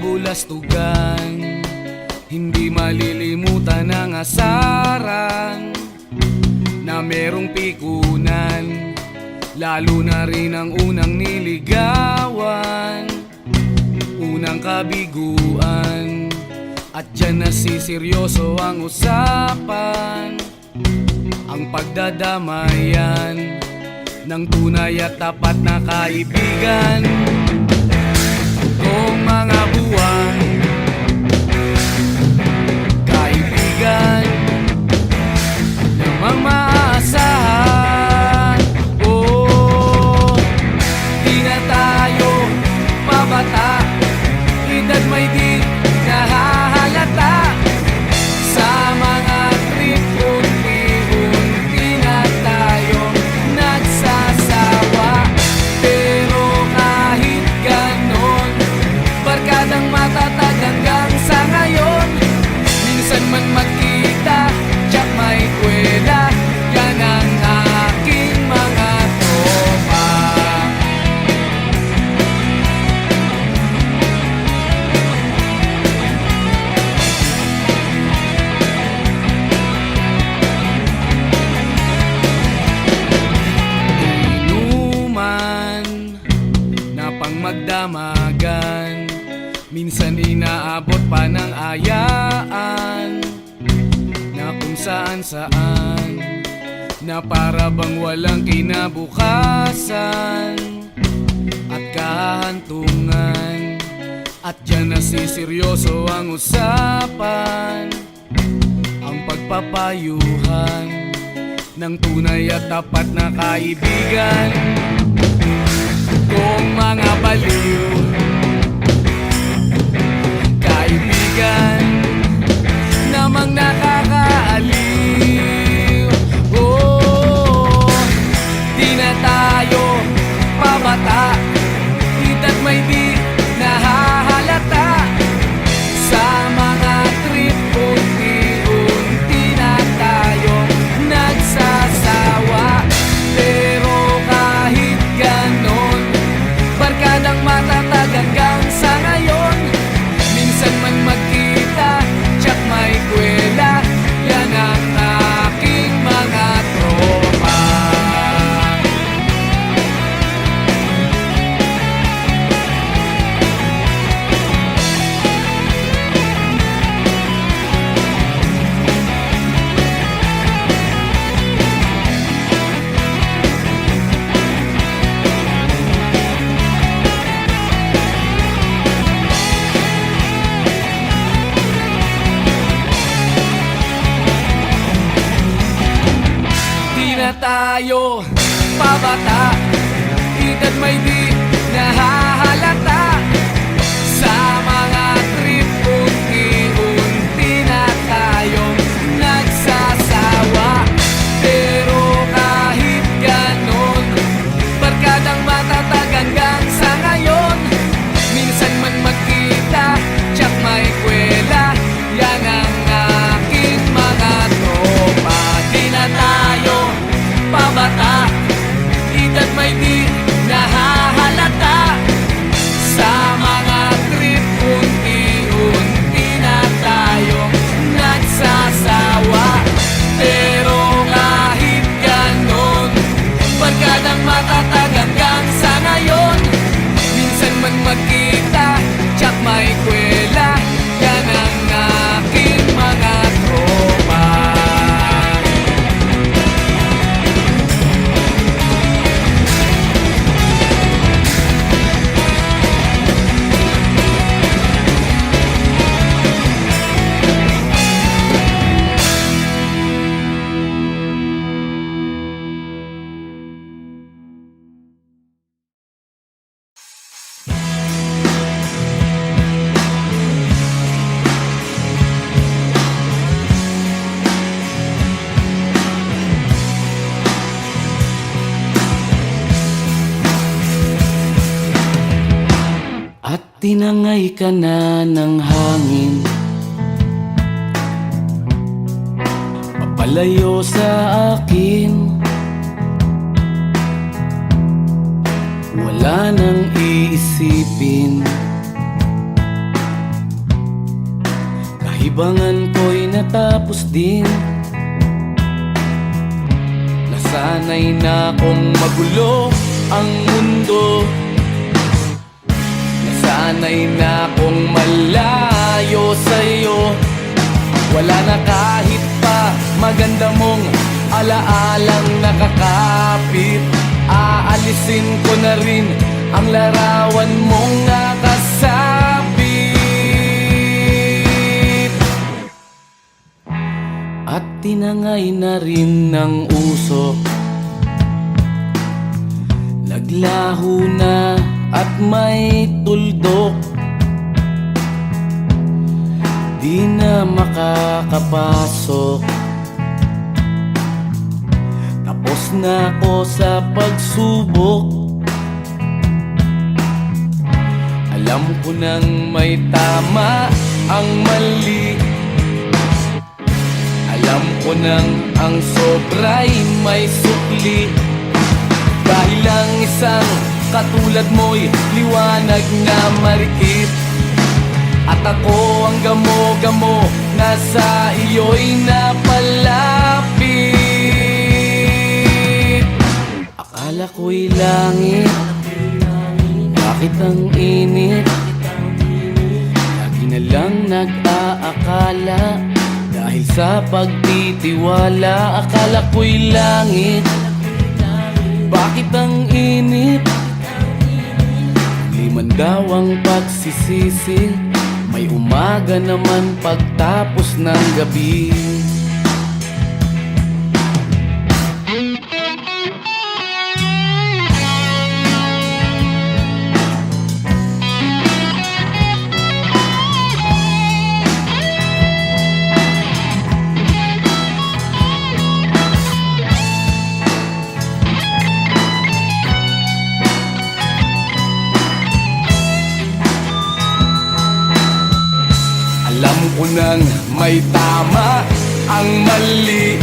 kabulastugan, hindi malilimutan ang asaran na merong pikunan, lalo na rin ang unang niligawan, unang kabiguan. At dyan nasiseryoso ang usapan, ang pagdadamayan ng tunay at tapat na kaibigan. Kung mga buwan, kaibigan namang maaasahan. Oh, di na tayo pabata, edad may di nahahalata. Sa mga trip, unti-unti na tayong nagsasawa. Pero kahit ganon, barkadang matatag hanggang sa ngayon. Minsan man magkita, tsak may kwela, yan ang aking mga tropa. Inuman na pang magdamagan, minsan inaabot pa ng ayaan na kung saan-saan, na para bang walang kinabukasan at kahantungan. At dyan nasiseryoso ang usapan, ang pagpapayuhan ng tunay at tapat na kaibigan. Kung mga baliw, kaibigan namang nakakaaliw. Oh, di na tayo pabata, edad may di nahahalata. Sa mga trip, unti-unti na tayong nagsasawa. Pero kahit ganon, barkadang matatag hanggang sa ngayon. Minsan man magkita, tsak may kwela, yan ang aking mga tropa. Tayo pabata, edad may di nahahalata. Sa mga trip, unti-unti na tayong nagsasawa. Pero kahit ganon, barkadang matatag hanggang sa ngayon. Minsan man magkita, tsak may kwela, yan ang aking mga tropa. Di na tayo pabata, edad may di nahahalata. Sa mga trip, unti-unti na tayong nagsasawa. Pero kahit ganon, barkadang matatag hanggang sa ngayon. Minsan man magkita, tsak may kwela, yan ang aking mga tropa. Tinangay ka na ng hangin, papalayo sa akin. Wala nang iisipin, libangan ko'y natapos din. Nasanay na kong magulo ang mundo. Nasanay na kong malayo sa'yo. Wala na kahit pa maganda mong alaalang nakakapit. Aalisin ko na rin ang larawan mong nakasabit. At tinangay na rin ng usok. Naglaho na at may tuldok. Di na makakapasok. Tapos na ako sa pagsubok. Alam ko nang may tama ang mali. Alam ko nang ang sobra'y may sukli. Dahil lang isang katulad mo'y liwanag na marikit. At ako ang gamo-gamo na sa iyo'y napalapit. Akala ko'y langit, bakit ang init? Lagi na lang nag-aakala dahil sa pagtitiwala. Akala ko'y langit, bakit ang init? Liman daw ang pagsisisi, may umaga naman pagtapos ng gabi. Alam ko nang may tama ang mali.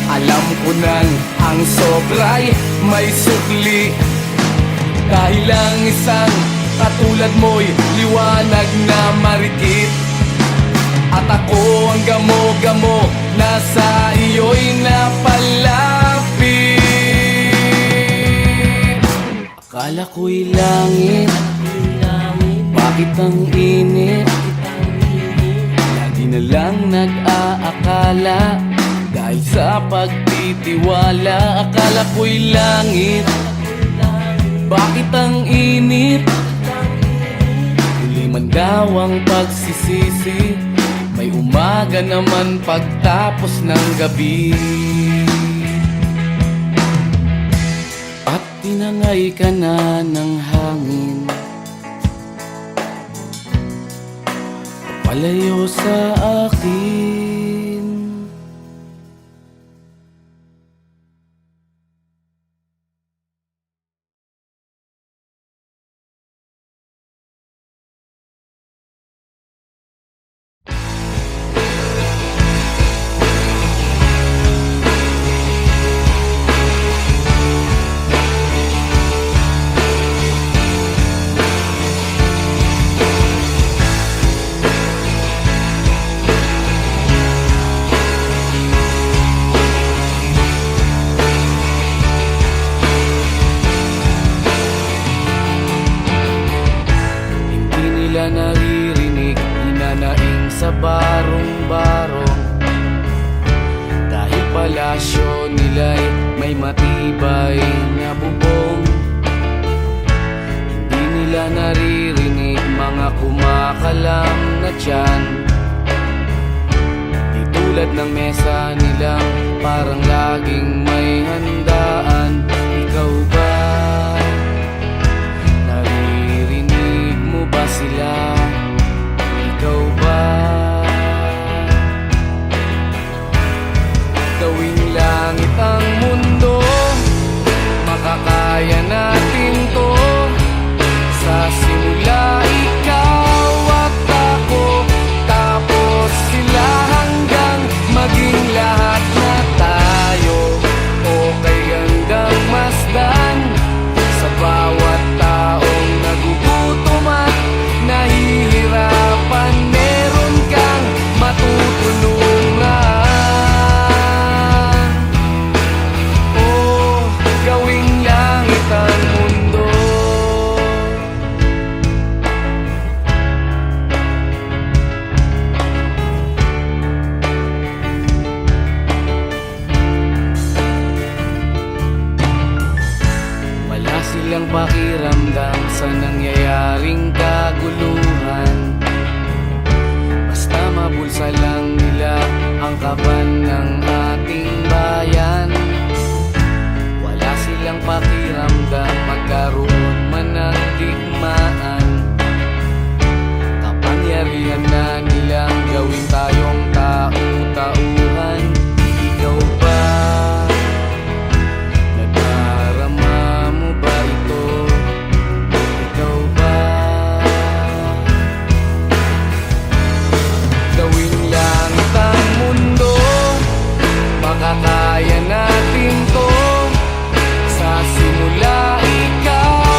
Alam ko nang ang sobra'y may sukli. Dahil lang isang katulad mo'y liwanag na marikit. At ako ang gamo-gamo na sa iyo'y napalapit. Akala ko'y langit, bakit ang init? Lagi na lang nag-aakala dahil sa pagtitiwala. Akala ko'y langit, bakit ang init? Huli man daw ang pagsisisi, may umaga naman pagtapos ng gabi. At tinangay ka na ng hangin, palayo sa akin. Naririnig, hinanaing sa barong-barong. Dahil palasyo nila'y may matibay na bubong. Hindi nila naririnig mga kumakalam na tiyan. Di tulad ng mesa nilang parang laging may handaan. Ikaw ba? Ba sila? Ikaw ba? Gawing langit ang mundo, makakaya natin to. Sa simula ikaw at ako, tapos sila hanggang maging lahat na tayo. O kaya pakiramdam sa nangyayaring kaguluhan. Basta mabulsa lang nila ang kaban ng ating bayan. Wala silang pakiramdam magkaroon man ng digmaan. Kapangyarihan na nilang gawin tayong tau-tauhan. Ikaw ba? Nadarama mo ba ito? Ikaw ba? Gawin langit ang mundo, makakaya natin to. Sa simula ikaw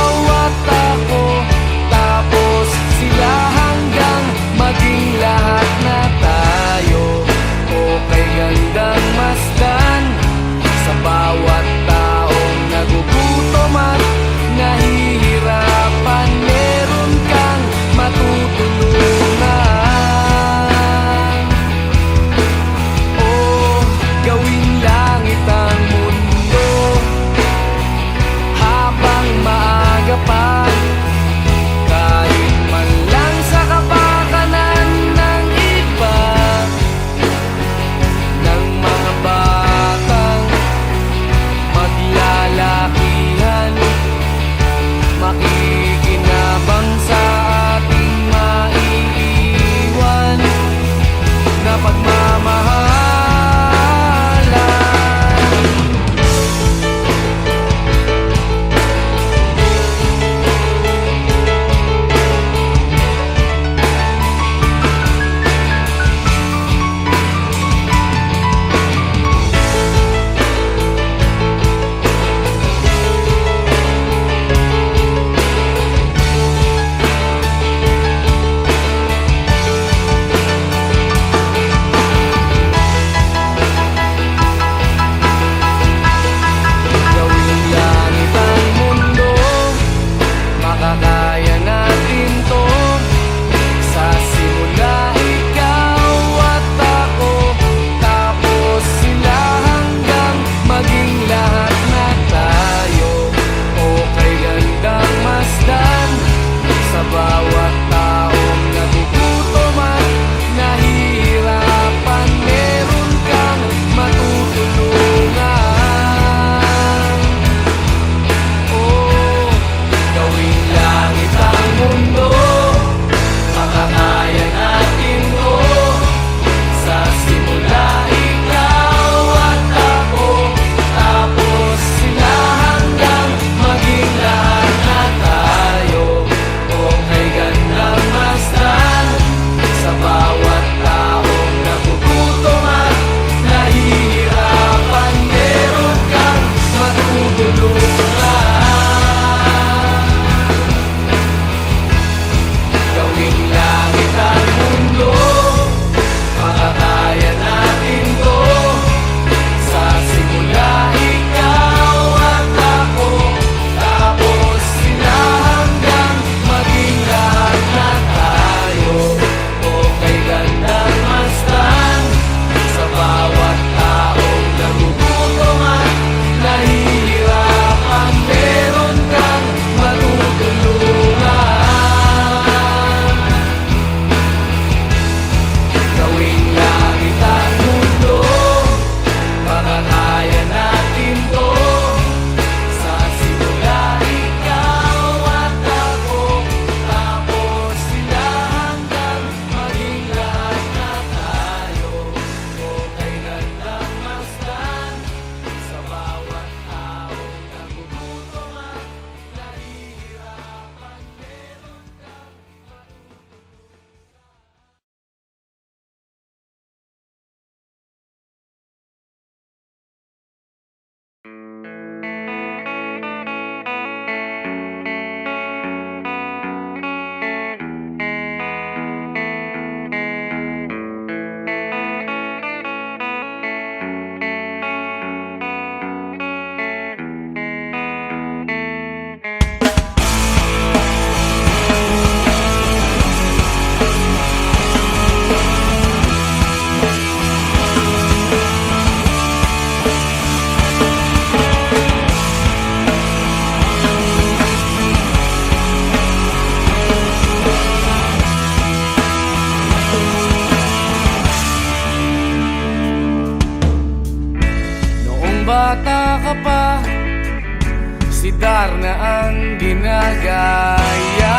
lugar na ang ginagaya.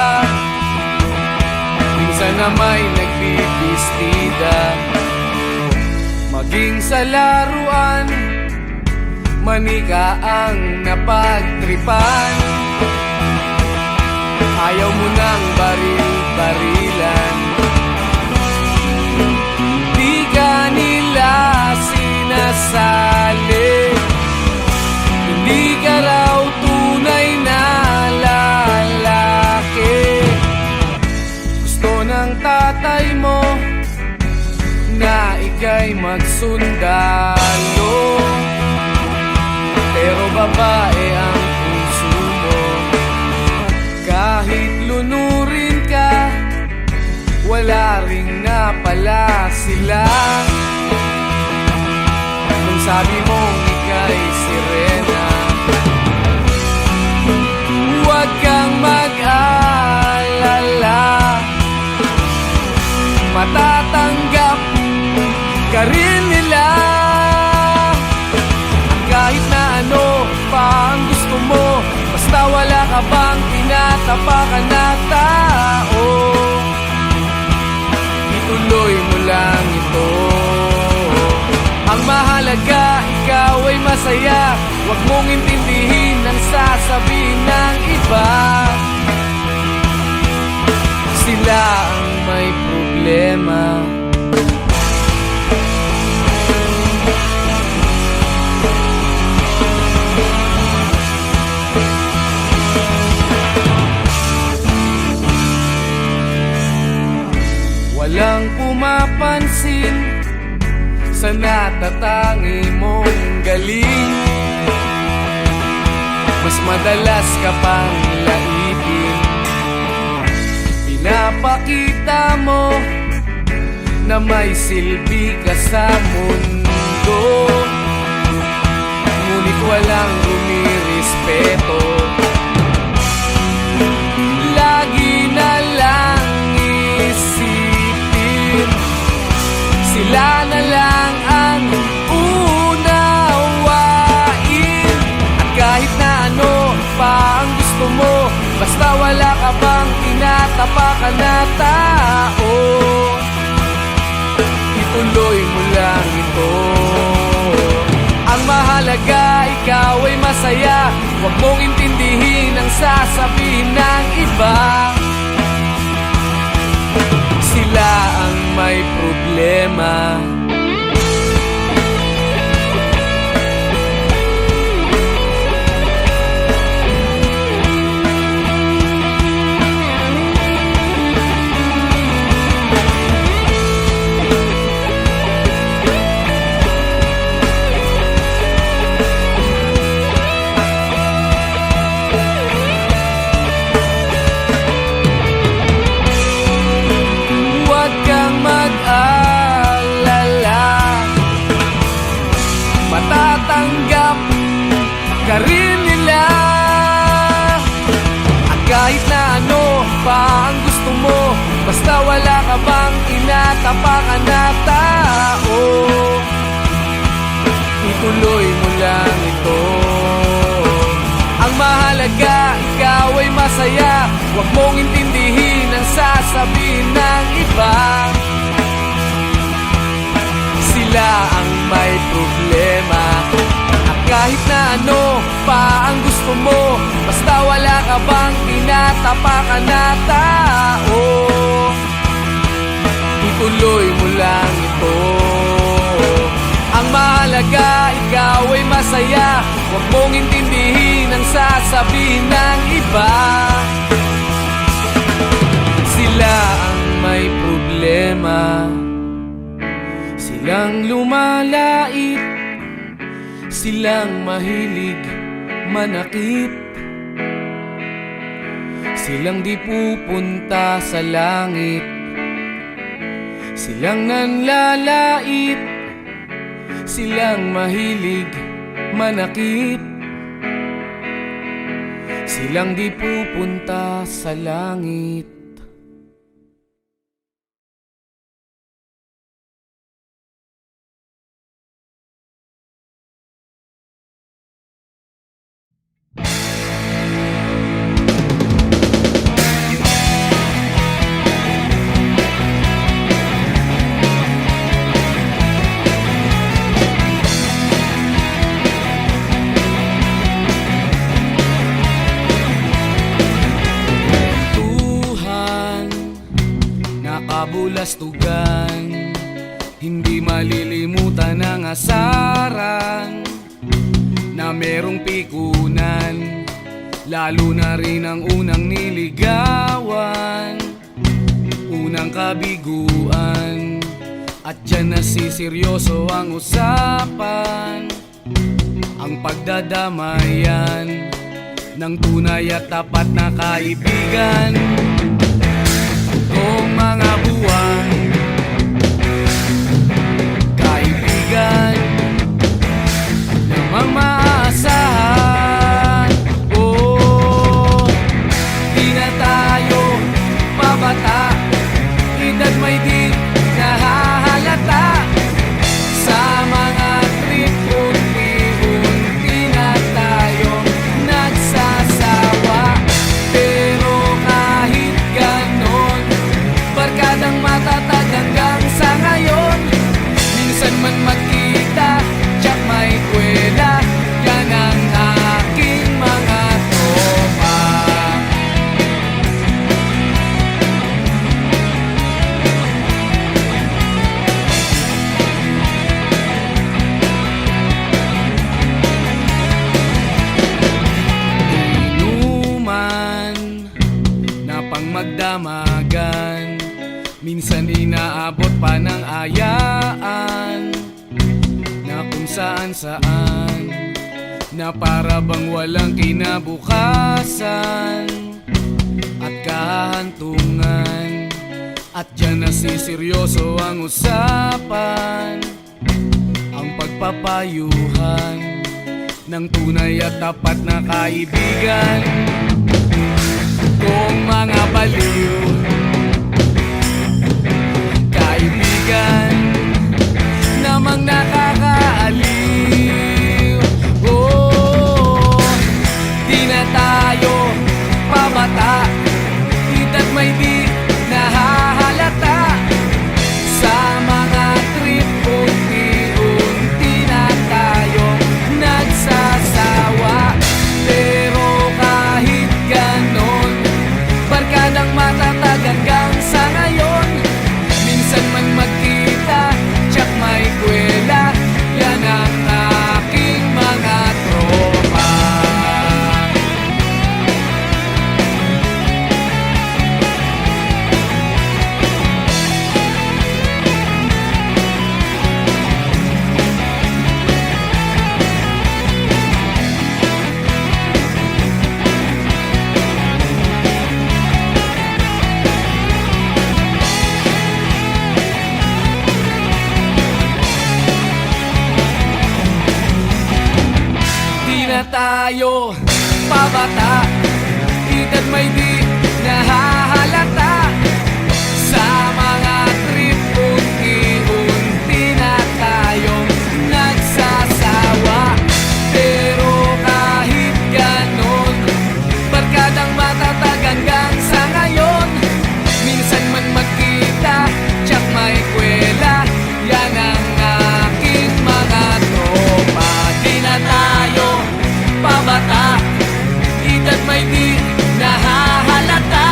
Minsan na may nagbibistida, maging sa laruan, manika ang napagtripan. Ayaw mo nang baril-barilan, di ka nila sinasali. Hindi ka raw tunay na lalaki. Gusto ng tatay mo na ika'y magsundalo, pero babae ang puso mo. Kahit lunurin ka, wala ring napala sila. Nung sabi mong ika'y sirena, huwag kang mag-alala, matatanggap ka rin nila. Kahit na ano pa ang gusto mo, basta wala ka bang tinatapakan na tao, ituloy mo lang ito. Ang mahalaga, ikaw ay masaya. Huwag mong intindihin ang sasabihin ng iba. Sila ang may problema. Walang pumapansin sa natatangi mong galing. Mas madalas ka pang laipin, pinapakita mo na may silbi ka sa mundo. Ngunit walang rumirespeto, lagi na lang isipin sila na lang ang unawain. At kahit na ano pa ang gusto mo, basta wala ka bang tinatapakan na tao, ituloy mo lang ito. Ang mahalaga, ikaw ay masaya. Huwag mong intindihin ang sasabihin ng iba. Sila ang may problema. Matatanggap ka rin nila. At kahit na ano pa ang gusto mo, basta wala ka bang tinatapakan na tao, ituloy mo lang ito. Ang mahalaga, ikaw ay masaya. Huwag mong intindihin ang sasabihin ng iba. Sila ang may problema. At kahit na ano pa ang gusto mo, basta wala ka bang tinatapakan na tao, ituloy mo lang ito. Ang mahalaga, ikaw ay masaya. Huwag mong intindihin ang sasabihin ng iba. Sila ang may problema. Silang lumalait, silang mahilig manakit, silang di pupunta sa langit, silang nanlalait, silang mahilig manakit, silang di pupunta sa langit. kabulastugan. Hindi malilimutan ang asaran na merong pikunan, lalo na rin ang unang niligawan, unang kabiguan. At dyan nasiseryoso ang usapan, ang pagdadamayan ng tunay at tapat na kaibigan. Kung mga buwan, kaibigan namang maaasahan. Oh, di na tayo pabata, edad may di nahahalata. Sa mga trip, unti-unti na tayo nagsasawa. Pero kahit ganon, barkadang matatag hanggang sa ngayon. Minsan man magkita, tsak may kwela, yan ang aking mga tropa. Inuman na pang magdamagan, minsan inaabot pa ng ayaan, na kung saan-saan, na para bang walang kinabukasan at kahantungan. At dyan nasiseryoso ang usapan, ang pagpapayuhan ng tunay at tapat na kaibigan. Kung mga baliw, kaibigan namang nakakaaliw. Oh, di na tayo pabata, edad may di nahahalata. Sa mga trip, unti-unti na tayo nagsasawa. Pero kahit ganon, barkadang matatag hanggang sa ngayon. Minsan man magkita, tsak may kwela, yan ang aking mga tropa. Na tayo pabata, edad may di nahahalata. Sa mga trip, unti-unti na tayong nagsasawa. Pero kahit ganon, barkadang matatag hanggang sa ngayon. Minsan man magkita, tsak may kwela, yan ang aking mga tropa. Di na tayo pabata, edad may di nahahalata.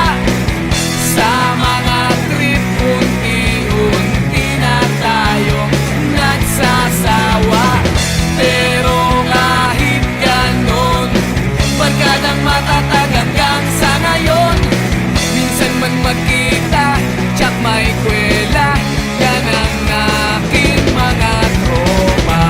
Sa mga trip, unti-unti na tayo nagsasawa. Pero kahit ganon, barkadang matatag hanggang sa ngayon. Minsan man magkita, tsak may kwela, yan ang aking mga tropa.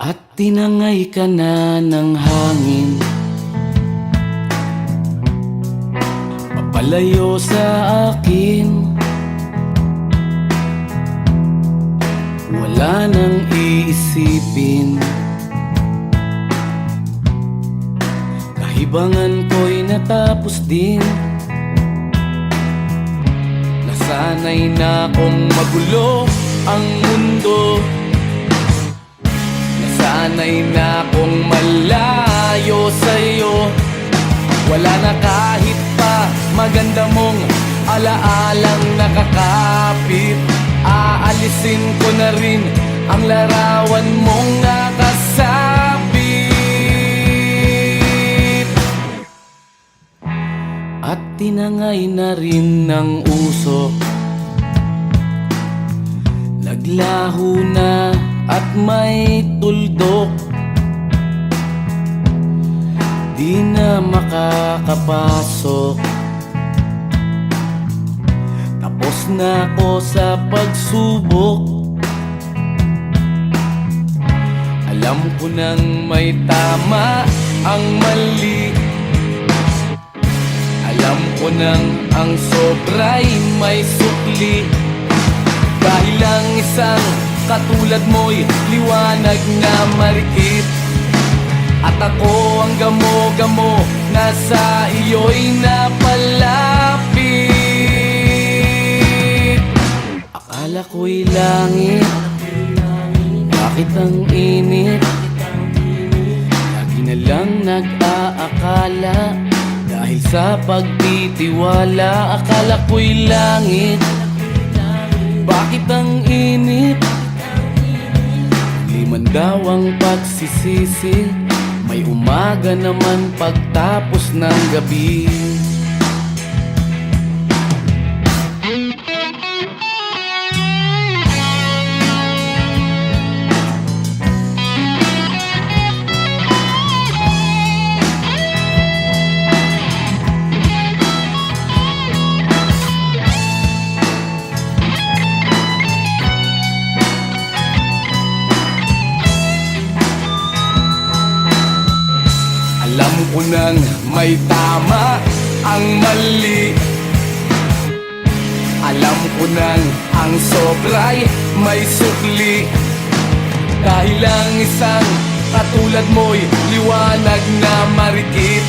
At tinangay ka na ng hangin, papalayo sa akin. Wala nang iisipin, libangan ko'y natapos din. Nasanay na kong magulo ang mundo. Nasanay na kong malayo sa'yo. Wala na kahit pa maganda mong alaalang nakakapit. Aalisin ko na rin ang larawan mong nakasabit. At tinangay na rin ng usok. Naglaho na at may tuldok. Di na makakapasok. Tapos na ako sa pagsubok. Alam ko nang may tama ang mali. Alam ko nang ang sobra'y may sukli. Dahil lang isang katulad mo'y liwanag na marikit. At ako ang gamo-gamo na sa iyo'y napalapit. Akala ko'y langit, bakit ang init? Lagi na lang nag-aakala, dahil sa pagtitiwala. Akala ko'y langit, bakit ang init? Liman daw ang pagsisisi, may umaga naman pagtapos ng gabi. Alam ko nang may tama ang mali. Alam ko nang ang sobra'y may sukli. Dahil lang isang katulad mo'y liwanag na marikit.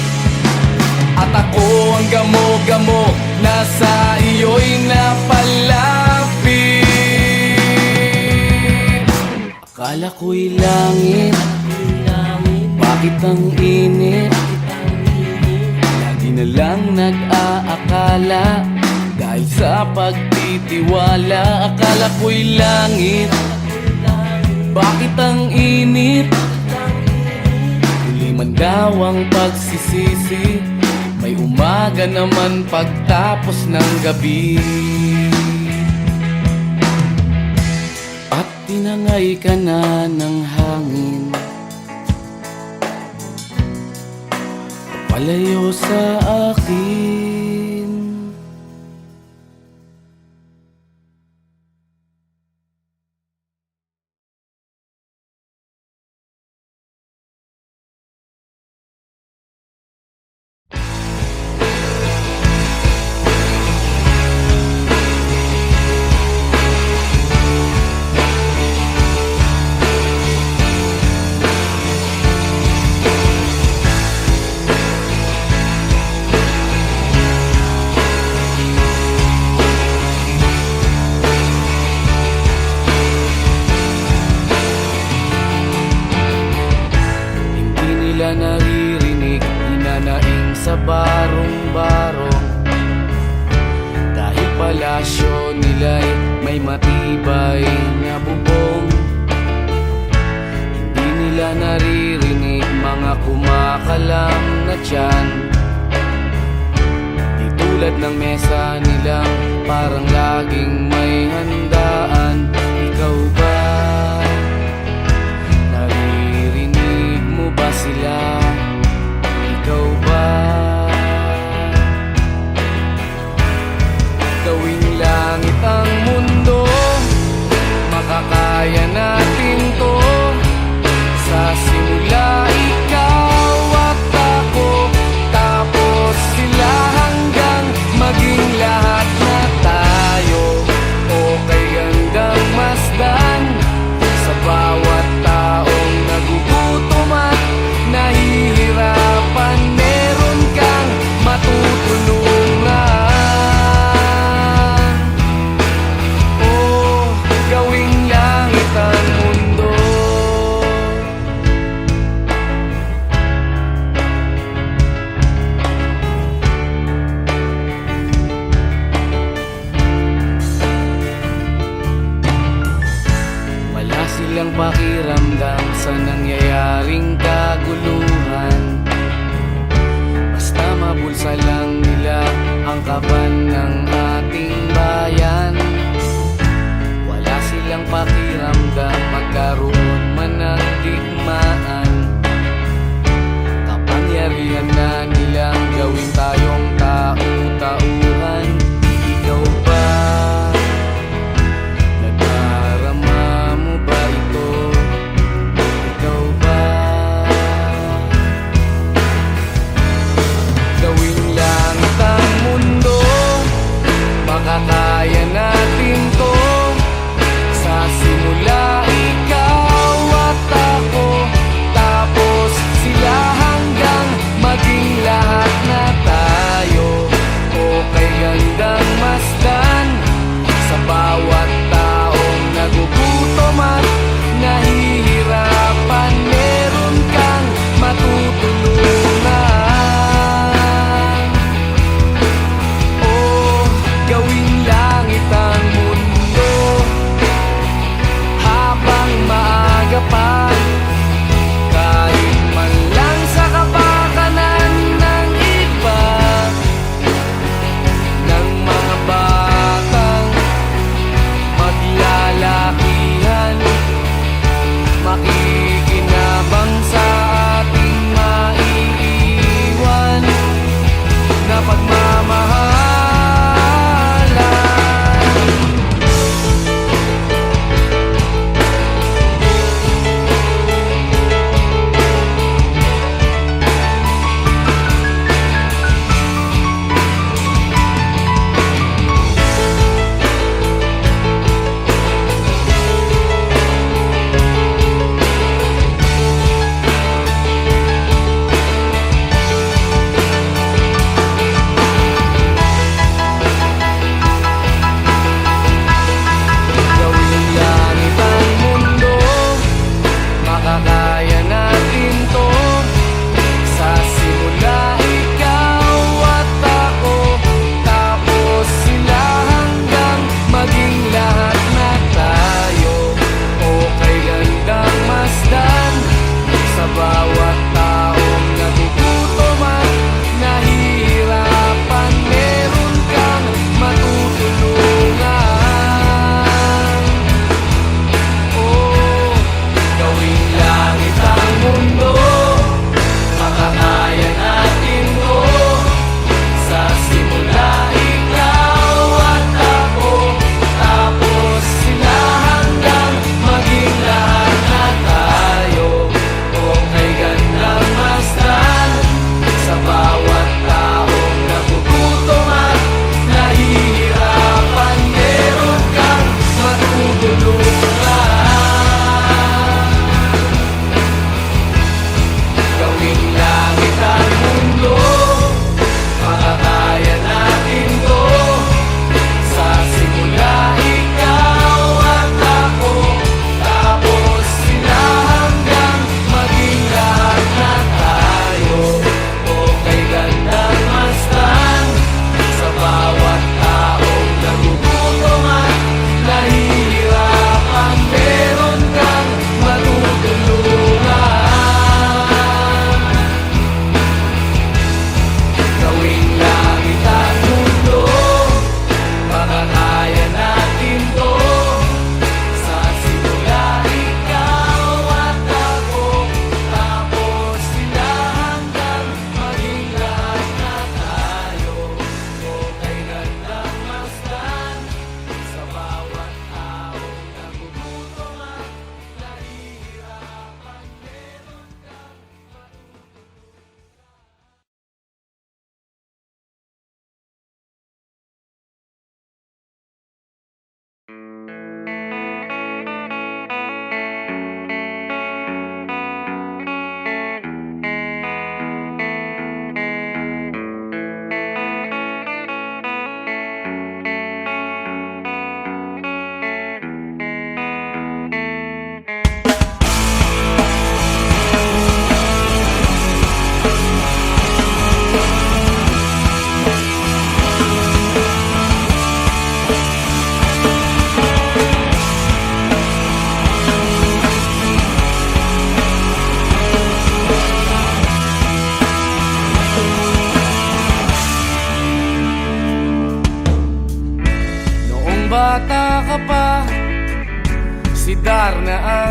At ako ang gamo-gamo na sa iyo'y napalapit. Akala ko'y langit, bakit ang init? Lagi na lang nag-aakala, dahil sa pagtitiwala. Akala ko'y langit, bakit ang init? Huli man daw ang pagsisisi, may umaga naman pagtapos ng gabi. At tinangay ka na ng hangin, palayo sa akin. Naririnig, hinanaing sa barong-barong. Dahil palasyo nila'y may matibay na bubong. Hindi nila naririnig mga kumakalam na tiyan. Di tulad ng mesa nilang parang laging may handaan. Ikaw ba? Sila, ikaw ba? Gawing langit ang mundo, makakaya natin to. Sa simula ikaw at ako, tapos sila hanggang maging lahat na tayo. Okay hanggang silang pakiramdam sa nangyayaring kaguluhan. Basta mabulsa lang nila ang kaban ng ating bayan. Wala silang pakiramdam magkaroon man ng digmaan. Kapangyarihan na nilang gawin tayong tau-tauhan. Ikaw ba? Nadarama mo ba ito? Ikaw ba? Gawing langit ang mundo, baka kaya natin to. Sa simula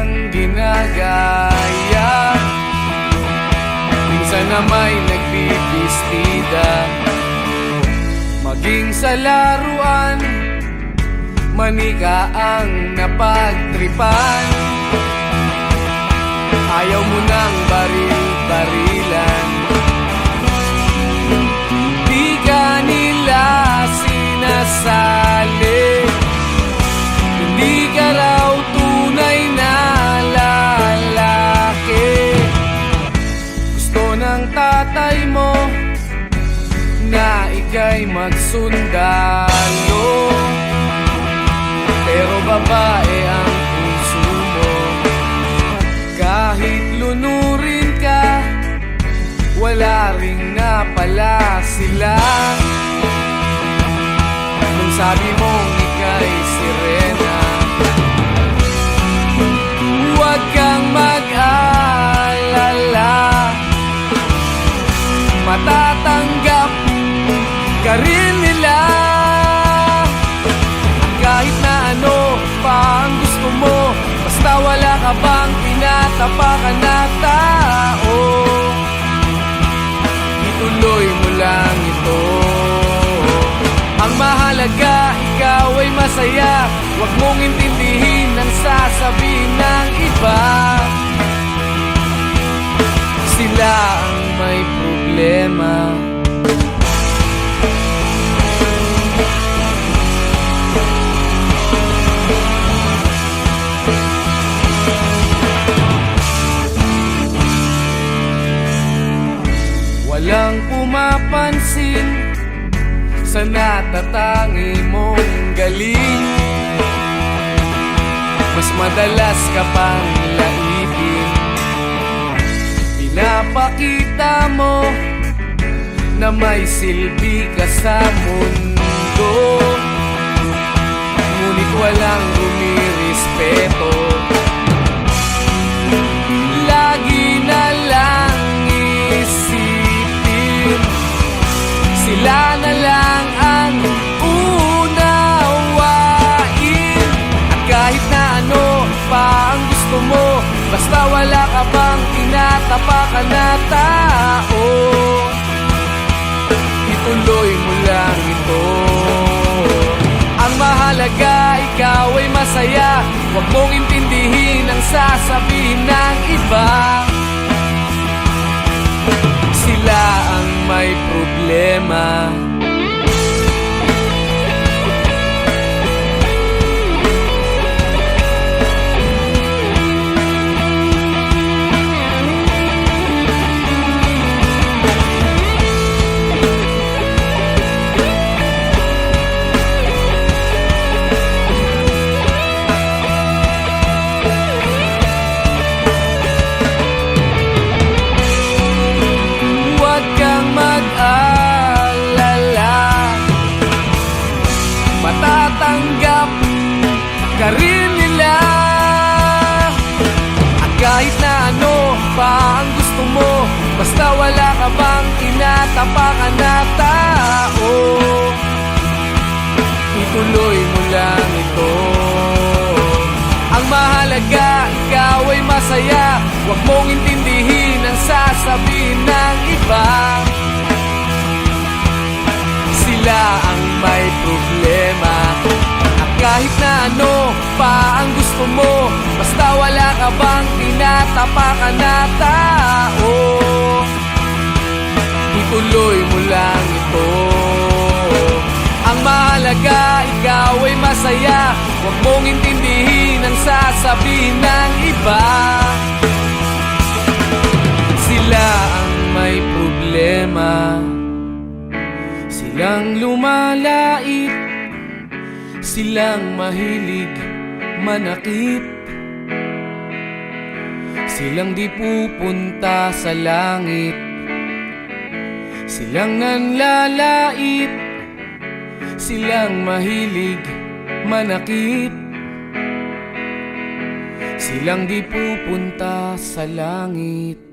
kang ginagaya, minsan na may nagbibistida. Maging sa laruan, manika ang napagtripan. Ayaw mo nang baril-barilan, di ka nila sinasali. Hindi ka raw tunay na lalaki. Gusto ng tatay mo na ika'y magsundalo, pero babae ang puso mo. Kahit lunurin ka, wala ring napala sila. Nung sabi mong ika'y sirena, huwag kang mag-alala, matatanggap ka rin nila. Kahit na ano pa ang gusto mo, basta wala ka bang tinatapakan na tao, ituloy mo lang ito. Ang mahalaga, ikaw ay masaya. Huwag mong intindihin ang sasabihin ng iba. Sila ang may problema. Walang pumapansin sa natatangi mong galing. Mas madalas ka pang laipin. Pinapakita mo na may silbi ka sa mundo, ngunit walang rumirespeto. Lagi na lang isipin, sila na lang ang unawain. At kahit na ano pa ang gusto mo, basta wala ka bang tinatapakan na tao, ituloy mo lang ito. Ang mahalaga, ikaw ay masaya. Huwag mong intindihin ang sasabihin ng iba. Sila ang may problema. Matatanggap ka rin nila. At kahit na ano pa ang gusto mo, basta wala ka bang tinatapakan na tao, ituloy mo lang ito. Ang mahalaga, ikaw ay masaya. Huwag mong intindihin ang sasabihin ng iba. Sila ang may problema. At kahit na ano pa ang gusto mo, basta wala ka bang tinatapakan na tao, ituloy mo lang ito. Ang mahalaga, ikaw ay masaya. Huwag mong intindihin ang sasabihin ng iba. Sila ang may problema. Silang lumalait, silang mahilig manakit, silang di pupunta sa langit, silang nanlalait, silang mahilig manakit, silang di pupunta sa langit.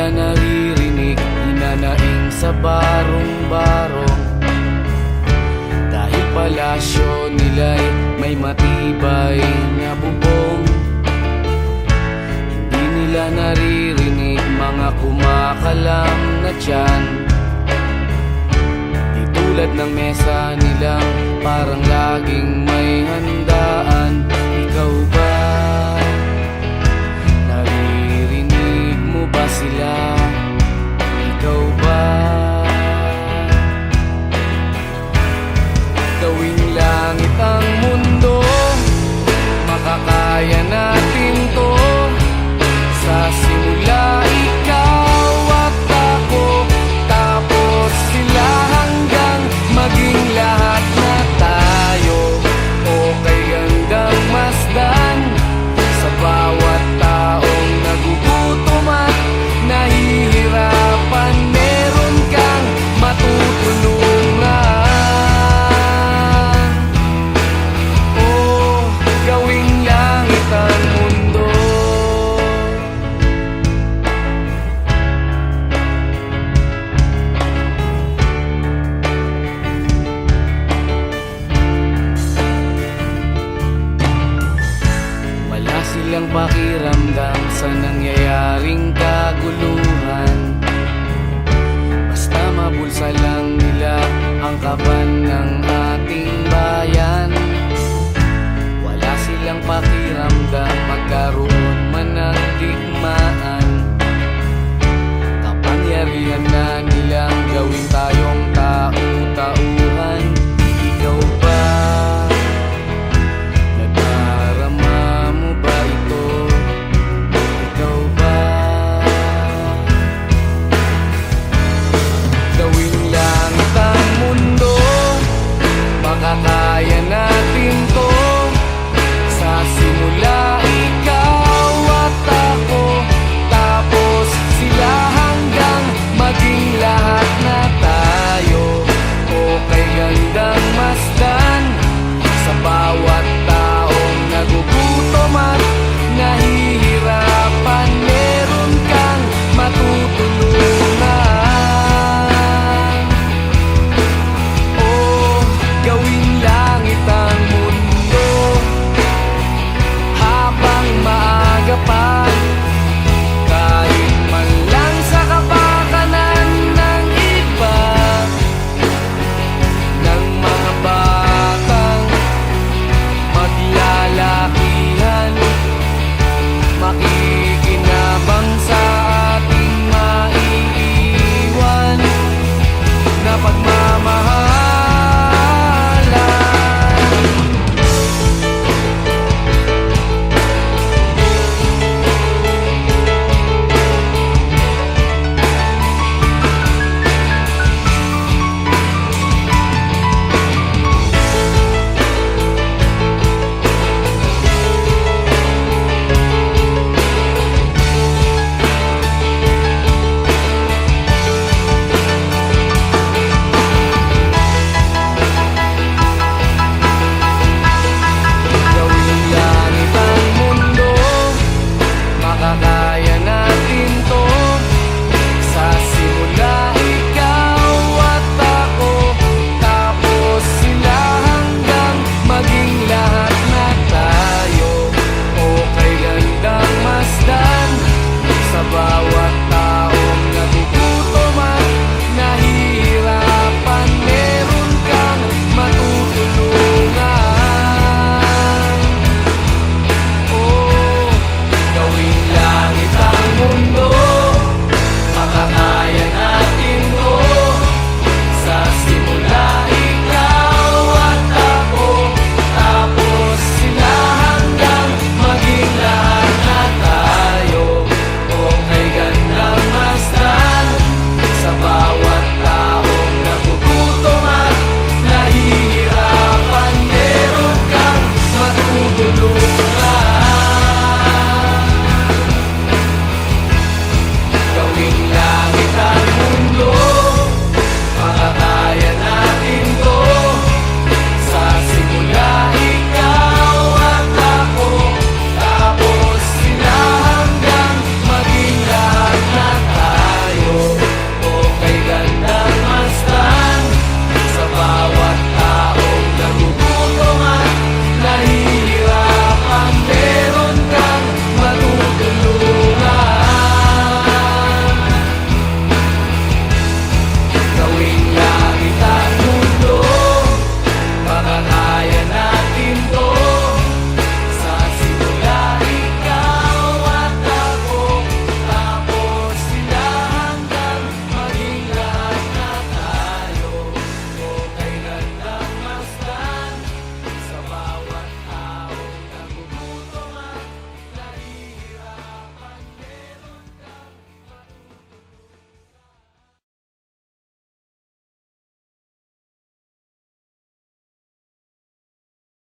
Naririnig, hinanaing sa barong-barong. Dahil palasyo nila'y may matibay na bubong. Hindi nila naririnig mga kumakalam na tiyan. Di tulad ng mesa nilang parang laging may handa.